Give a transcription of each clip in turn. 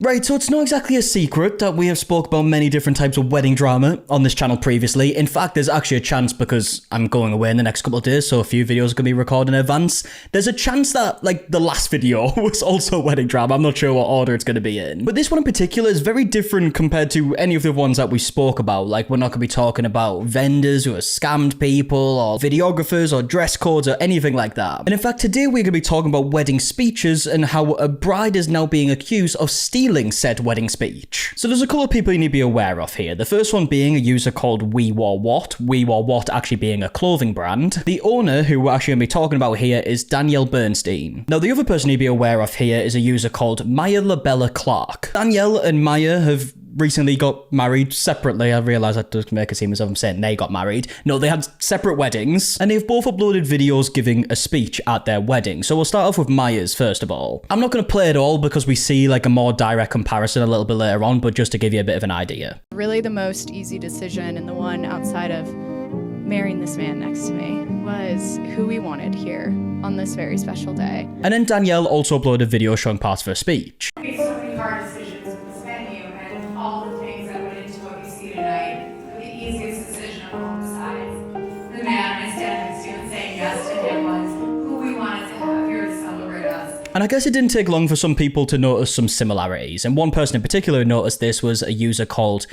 Right, so it's not exactly a secret that we have spoke about many different types of wedding drama on this channel previously. In fact, there's actually a chance, because I'm going away in the next couple of days, so a few videos are going to be recorded in advance. There's a chance that, like, the last video was also wedding drama. I'm not sure what order it's going to be in. But this one in particular is very different compared to any of the ones that we spoke about. Like, we're not going to be talking about vendors who have scammed people, or videographers, or dress codes, or anything like that. And in fact, today we're going to be talking about wedding speeches and how a bride is now being accused of stealing said wedding speech. So there's a couple of people you need to be aware of here. The first one being a user called We Wore What. We Wore What actually being a clothing brand. The owner, who we're actually going to be talking about here, is Danielle Bernstein. Now, the other person you need to be aware of here is a user called Maya LaBella Clark. Danielle and Maya have recently got married separately. I realise that does make it seem as if I'm saying they got married. No, they had separate weddings, and they've both uploaded videos giving a speech at their wedding. So we'll start off with Maya's first of all. I'm not going to play it all because we see like a more direct comparison a little bit later on, but just to give you a bit of an idea. Really the most easy decision, and the one outside of marrying this man next to me, was who we wanted here on this very special day. And then Danielle also uploaded a video showing parts of her speech. So many hard decisions with this venue and all the things that went into what you see tonight. The easiest decision of all besides the man I stand next to and saying yes to him was who we wanted to have here to celebrate us. And I guess it didn't take long for some people to notice some similarities. And one person in particular who noticed this was a user called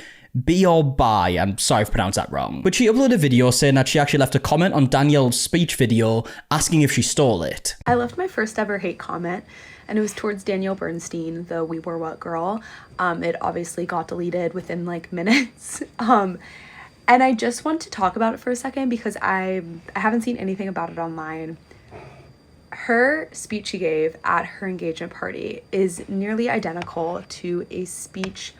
Be or Buy. I'm sorry if I pronounced that wrong. But she uploaded a video saying that she actually left a comment on Danielle's speech video asking if she stole it. I left my first ever hate comment, and it was towards Danielle Bernstein, the We Were What girl. It obviously got deleted within like minutes. And I just want to talk about it for a second because I haven't seen anything about it online. Her speech she gave at her engagement party is nearly identical to a speech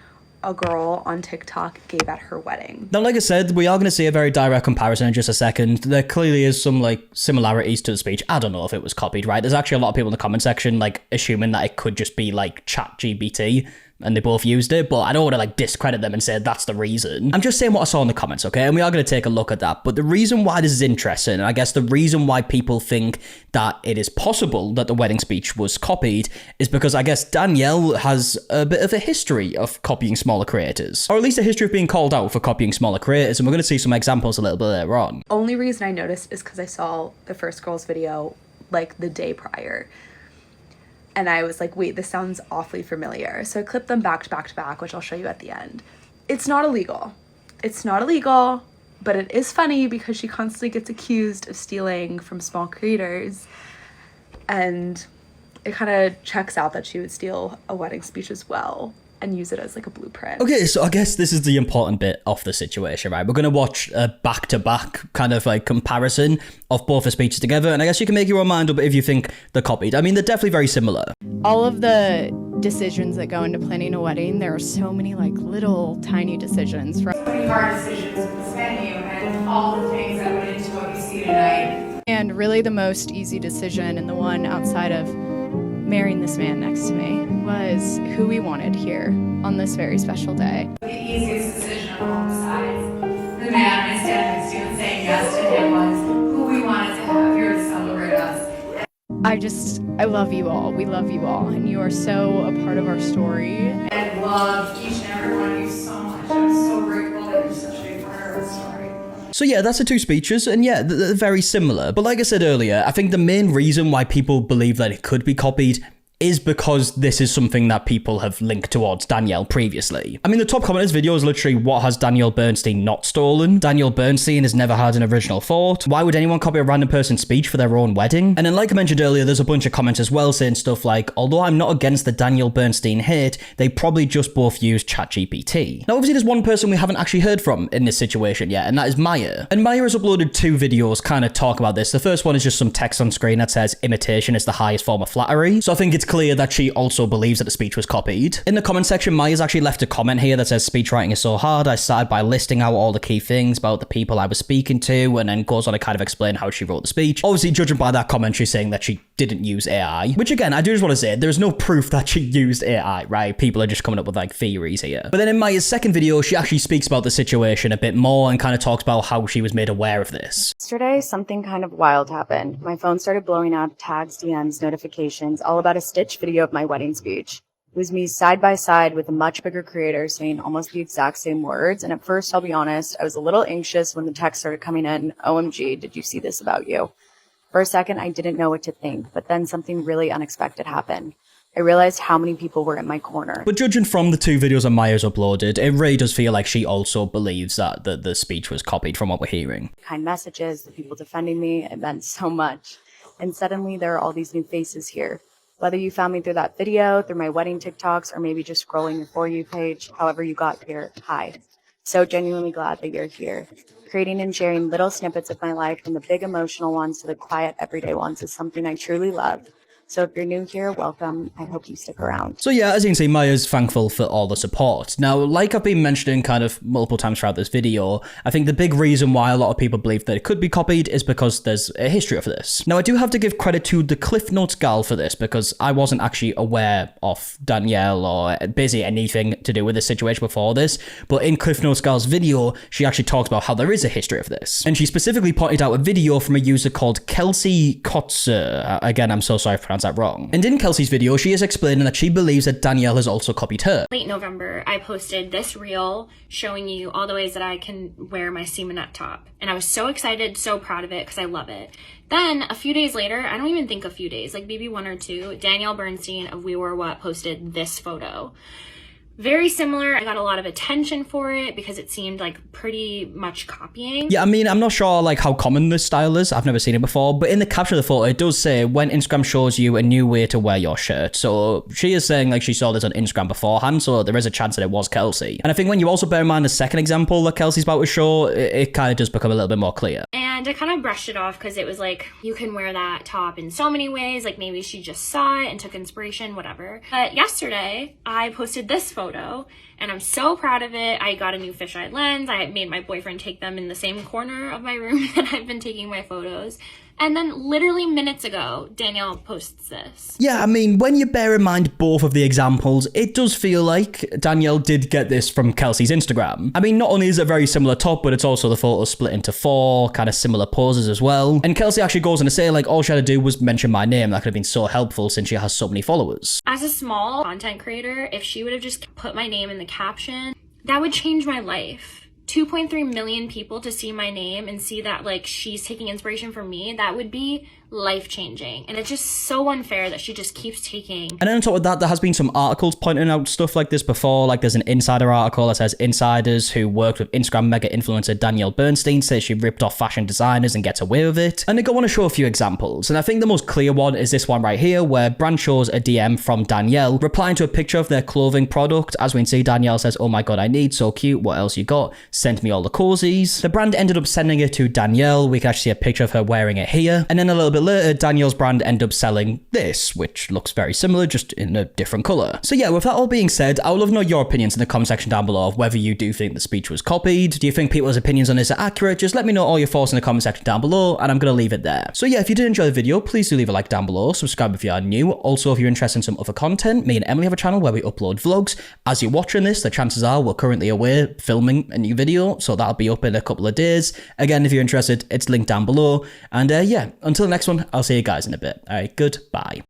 a girl on TikTok gave at her wedding. Now, like I said, we are going to see a very direct comparison in just a second. There clearly is some like similarities to the speech. I don't know if it was copied, right? There's actually a lot of people in the comment section like assuming that it could just be like ChatGPT and they both used it, but I don't want to like discredit them and say that's the reason. I'm just saying what I saw in the comments, okay? And we are going to take a look at that. But the reason why this is interesting, and I guess the reason why people think that it is possible that the wedding speech was copied, is because I guess Danielle has a bit of a history of copying smaller creators, or at least a history of being called out for copying smaller creators, and we're going to see some examples a little bit later on. Only reason I noticed is because I saw the first girl's video like the day prior. And I was like, wait, this sounds awfully familiar. So I clipped them back to back to back, which I'll show you at the end. It's not illegal. It's not illegal, but it is funny because she constantly gets accused of stealing from small creators. And it kind of checks out that she would steal a wedding speech as well and use it as like a blueprint. Okay, so I guess this is the important bit of the situation, right? We're going to watch a back-to-back kind of like comparison of both the speeches together, and I guess you can make your own mind up if you think they're copied. I mean, they're definitely very similar. All of the decisions that go into planning a wedding, there are so many like little tiny decisions. So many hard decisions with this venue and all the things that went into what you see tonight. And really the most easy decision, and the one outside of marrying this man next to me, was who we wanted here on this very special day. The easiest decision of all besides the man I stand next to and saying yes to him was who we wanted to have here to celebrate us. I love you all. We love you all, and you are so a part of our story. And love each and every one of you so much. I'm so grateful that you're such a big part of our story. So yeah, that's the two speeches, and yeah, they're very similar. But like I said earlier, I think the main reason why people believe that it could be copied is because this is something that people have linked towards Danielle previously. I mean, the top comment of this video is literally, what has Danielle Bernstein not stolen? Danielle Bernstein has never had an original thought. Why would anyone copy a random person's speech for their own wedding? And then like I mentioned earlier, there's a bunch of comments as well saying stuff like, although I'm not against the Danielle Bernstein hate, they probably just both use ChatGPT. Now obviously there's one person we haven't actually heard from in this situation yet, and that is Maya. And Maya has uploaded two videos kind of talk about this. The first one is just some text on screen that says imitation is the highest form of flattery. So I think it's clear that she also believes that the speech was copied. In the comment section, Maya's actually left a comment here that says, speechwriting is so hard. I started by listing out all the key things about the people I was speaking to, and then goes on to kind of explain how she wrote the speech. Obviously, judging by that comment, she's saying that she didn't use AI, which again, I do just want to say, there's no proof that she used AI, right? People are just coming up with like theories here. But then in Maya's second video, she actually speaks about the situation a bit more and kind of talks about how she was made aware of this. Yesterday, something kind of wild happened. My phone started blowing up tags, DMs, notifications, all about a stitch video of my wedding speech. It was me side by side with a much bigger creator saying almost the exact same words. And at first, I'll be honest, I was a little anxious when the text started coming in. OMG, did you see this about you? For a second, I didn't know what to think, but then something really unexpected happened. I realized how many people were in my corner. But judging from the 2 videos that Maya's uploaded, it really does feel like she also believes that the speech was copied from what we're hearing. Kind messages, the people defending me, it meant so much. And suddenly there are all these new faces here. Whether you found me through that video, through my wedding TikToks, or maybe just scrolling your For You page, however you got here, hi. So genuinely glad that you're here. Creating and sharing little snippets of my life, from the big emotional ones to the quiet everyday ones, is something I truly love. So if you're new here, welcome. I hope you stick around. So yeah, as you can see, Maya's thankful for all the support. Now, like I've been mentioning kind of multiple times throughout this video, I think the big reason why a lot of people believe that it could be copied is because there's a history of this. Now, I do have to give credit to the Cliff Notes gal for this, because I wasn't actually aware of Danielle or basically anything to do with this situation before this, but in Cliff Notes gal's video, she actually talks about how there is a history of this. And she specifically pointed out a video from a user called Kelsey Kotzer. Again, I'm so sorry if I pronounced that wrong. And in Kelsey's video, she is explaining that she believes that Danielle has also copied her. Late November, I posted this reel showing you all the ways that I can wear my seamanette top. And I was so excited, so proud of it, because I love it. Then a few days later, I don't even think a few days, like maybe 1 or 2, Danielle Bernstein of We Were What posted this photo. Very similar. I got a lot of attention for it because it seemed like pretty much copying. Yeah, I mean, I'm not sure like how common this style is. I've never seen it before, but in the caption of the photo, it does say when Instagram shows you a new way to wear your shirt. So she is saying like she saw this on Instagram beforehand, so there is a chance that it was Kelsey. And I think when you also bear in mind the second example that Kelsey's about to show, it kind of does become a little bit more clear. And I kind of brushed it off because it was like, you can wear that top in so many ways. Like maybe she just saw it and took inspiration, whatever. But yesterday, I posted this photo and I'm so proud of it. I got a new fisheye lens. I made my boyfriend take them in the same corner of my room that I've been taking my photos. And then literally minutes ago, Danielle posts this. Yeah, I mean, when you bear in mind both of the examples, it does feel like Danielle did get this from Kelsey's Instagram. I mean, not only is it a very similar top, but it's also the photo split into 4, kind of similar poses as well. And Kelsey actually goes on to say, like, all she had to do was mention my name. That could have been so helpful since she has so many followers. As a small content creator, if she would have just put my name in the caption, that would change my life. 2.3 million people to see my name and see that like she's taking inspiration from me, that would be life-changing. And it's just so unfair that she just keeps taking. And then on top of that, there has been some articles pointing out stuff like this before. Like there's an Insider article that says insiders who worked with Instagram mega influencer Danielle Bernstein say she ripped off fashion designers and gets away with it. And they go on to show a few examples. And I think the most clear one is this one right here, where brand shows a DM from Danielle replying to a picture of their clothing product. As we can see, Danielle says, "Oh my god, I need, so cute, what else you got? Sent me all the cozies." The brand ended up sending it to Danielle. We can actually see a picture of her wearing it here. And then a little bit later, Danielle's brand ended up selling this, which looks very similar, just in a different color. So yeah, with that all being said, I would love to know your opinions in the comment section down below of whether you do think the speech was copied. Do you think people's opinions on this are accurate? Just let me know all your thoughts in the comment section down below, and I'm gonna leave it there. So yeah, if you did enjoy the video, please do leave a like down below, subscribe if you are new. Also, if you're interested in some other content, me and Emily have a channel where we upload vlogs. As you're watching this, the chances are we're currently away filming a new video, so that'll be up in a couple of days. Again, if you're interested, it's linked down below. And yeah, until the next one, I'll see you guys in a bit. Alright, goodbye.